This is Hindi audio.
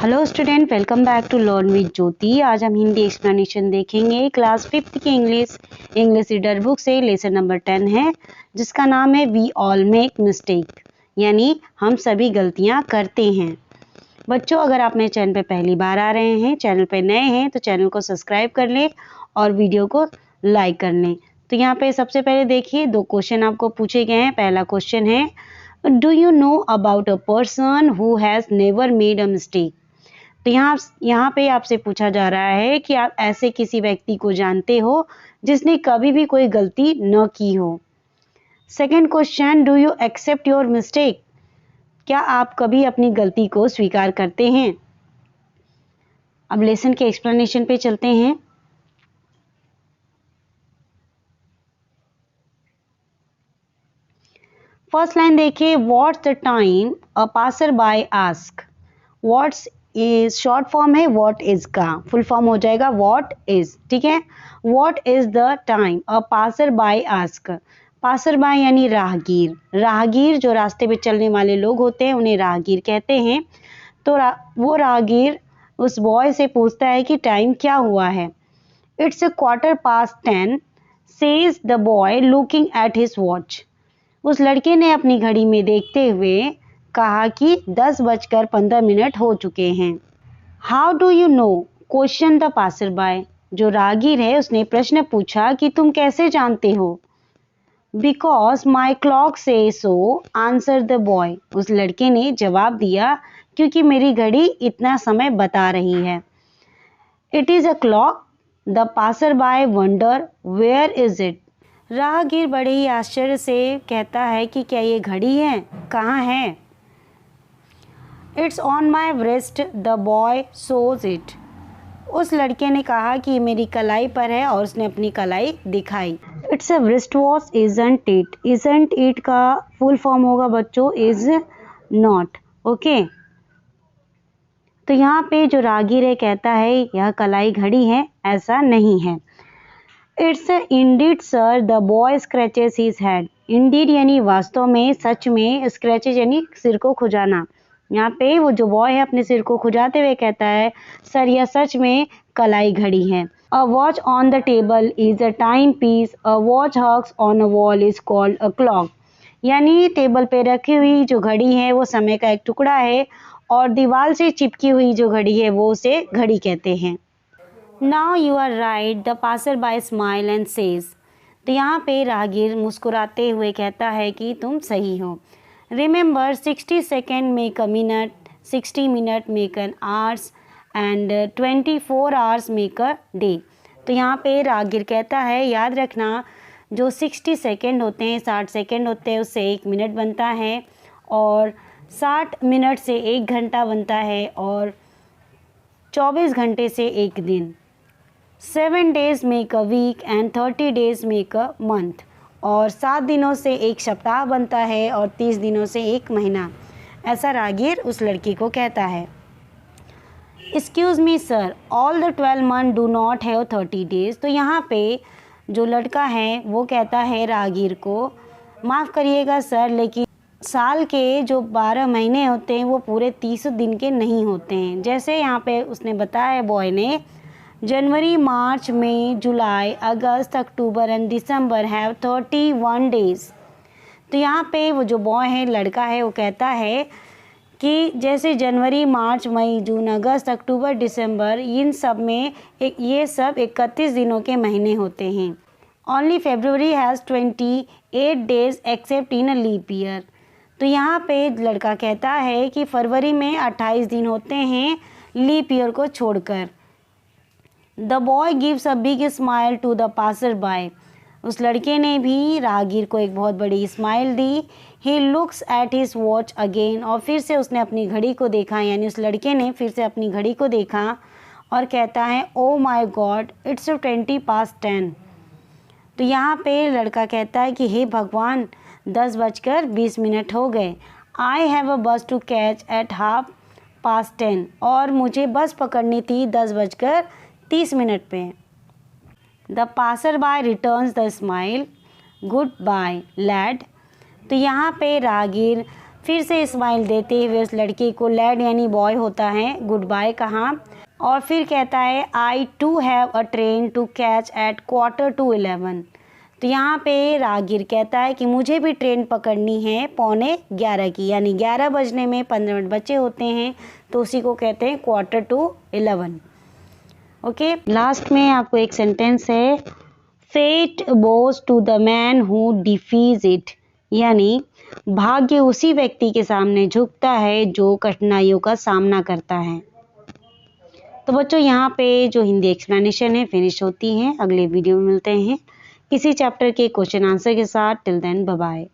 Hello student, welcome back to learn with Jyoti. आज हम हिंदी एक्सप्लेनेशन देखेंगे। क्लास 5th की इंग्लिश रीडर बुक से लेसन नंबर 10 है, जिसका नाम है वी ऑल मेक मिस्टेक, यानी हम सभी गलतियां करते हैं। बच्चों, अगर आप मेरे चैनल पे पहली बार आ रहे हैं, चैनल पे नए हैं तो चैनल को सब्सक्राइब कर लें और वीडियो को लाइक कर लें। तो यहाँ पे सबसे पहले देखिए, 2 क्वेश्चन आपको पूछे गए हैं। पहला क्वेश्चन है, do you know about a person who has never made a mistake. तो यहाँ पे आपसे पूछा जा रहा है कि आप ऐसे किसी व्यक्ति को जानते हो जिसने कभी भी कोई गलती न की हो। Second question, do you accept your mistake. क्या आप कभी अपनी गलती को स्वीकार करते हैं। अब लेसन के एक्सप्लेनेशन पे चलते हैं। फर्स्ट लाइन देखिए, what's the time a passer by ask. What's is short form है व्हाट इज का, फुल फॉर्म हो जाएगा व्हाट इज। ठीक है, what is the time a passer by ask. Passer by यानी राहगीर। राहगीर जो रास्ते पे चलने वाले लोग होते हैं उन्हें राहगीर कहते हैं। तो वो राहगीर उस बॉय से पूछता है कि टाइम क्या हुआ है। It's 10:15 says the boy looking at his watch. उस लड़के ने अपनी घड़ी में देखते हुए कहा कि 10:15 हो चुके हैं। How do you know, question the passer by. जो राहगीर है उसने प्रश्न पूछा कि तुम कैसे जानते हो। बिकॉज माई क्लॉक से सो, आंसर द बॉय। उस लड़के ने जवाब दिया क्योंकि मेरी घड़ी इतना समय बता रही है। It is a clock. The passer by wonder where is it. राहगीर बड़े ही आश्चर्य से कहता है कि क्या ये घड़ी है, कहाँ है। It's on my wrist, the boy shows it. उस लड़के ने कहा कि मेरी कलाई पर है और उसने अपनी कलाई दिखाई। It's a wrist watch, isn't it। isn't it का फुल फॉर्म होगा बच्चों is not। ओके, तो यहाँ पे जो राहगीर है कहता है यह कलाई घड़ी है, ऐसा नहीं है। It's Indeed sir, the boy scratches his head. Indeed यानी वास्तव में, सच में, स्क्रैचेज यानी सिर को खुजाना। यहाँ पे वो जो बॉय है अपने सिर को खुजाते हुए कहता है, सर यह सच में कलाई घड़ी है। A watch on the table is a time piece, a watch hawks on a wall is called a clock. यानी टेबल पे रखी हुई जो घड़ी है वो समय का एक टुकड़ा है और दीवार से चिपकी हुई जो घड़ी है वो उसे घड़ी कहते हैं। Now you are right, the passer by smile and says. तो यहाँ पे राहगीर मुस्कुराते हुए कहता है कि तुम सही हो। Remember 60 second make a minute, 60 minute make an hours and 24 hours make a day. तो यहाँ पे राहगीर कहता है याद रखना, जो 60 सेकेंड होते हैं, 60 सेकेंड होते हैं, उससे 1 मिनट बनता है और 60 मिनट से 1 घंटा बनता है और 24 घंटे से 1 दिन। 7 days make a week and 30 days make a month. और 7 दिनों से 1 सप्ताह बनता है और 30 दिनों से 1 महीना। ऐसा राहगीर उस लड़की को कहता है। Excuse me sir, all the 12 month do not have 30 days। तो यहाँ पे जो लड़का है वो कहता है राहगीर को, माफ़ करिएगा सर, लेकिन साल के जो 12 महीने होते हैं वो पूरे 30 दिन के नहीं होते हैं। जैसे यहाँ पे उसने बताया बॉय ने, January, March, May, July, August, October and December have 31 days. तो यहाँ पे वो जो बॉय है, लड़का है, वो कहता है कि जैसे जनवरी, मार्च, मई, जून, अगस्त, अक्टूबर, दिसंबर, इन सब में ये सब 31 दिनों के महीने होते हैं। Only February has 28 days except in a leap year. तो यहाँ पे लड़का कहता है कि फरवरी में 28 दिन होते हैं लीप ईयर को छोड़कर। The boy gives a big smile to the passer by. उस लड़के ने भी राहगीर को एक बहुत बड़ी स्माइल दी। He looks at his watch again. और फिर से उसने अपनी घड़ी को देखा, यानी उस लड़के ने फिर से अपनी घड़ी को देखा और कहता है, ओ माई गॉड, इट्स 20:10। तो यहाँ पे लड़का कहता है कि हे भगवान, 10:20 हो गए। आई हैव अ बस टू कैच एट 10:30। और मुझे बस पकड़नी थी 10:30 पे। The passer by returns the smile, good bye lad. तो यहाँ पे राहगीर फिर से स्माइल देते हुए उस लड़की को लैड यानी बॉय होता है गुड बाय कहा और फिर कहता है I to have a train to catch at 11:45। तो यहाँ पे रागिर कहता है कि मुझे भी ट्रेन पकड़नी है 11:15 की, यानी 11 बजने में 15 मिनट बचे होते हैं, तो उसी को कहते हैं 11:45। ओके, लास्ट में आपको एक सेंटेंस है, fate bows to the man who defies it, यानी भाग्य उसी व्यक्ति के सामने झुकता है जो कठिनाइयों का सामना करता है। तो बच्चों यहाँ पे जो हिंदी एक्सप्लेनेशन है फिनिश होती है। अगले वीडियो में मिलते हैं किसी चैप्टर के क्वेश्चन आंसर के साथ। Till then bye bye.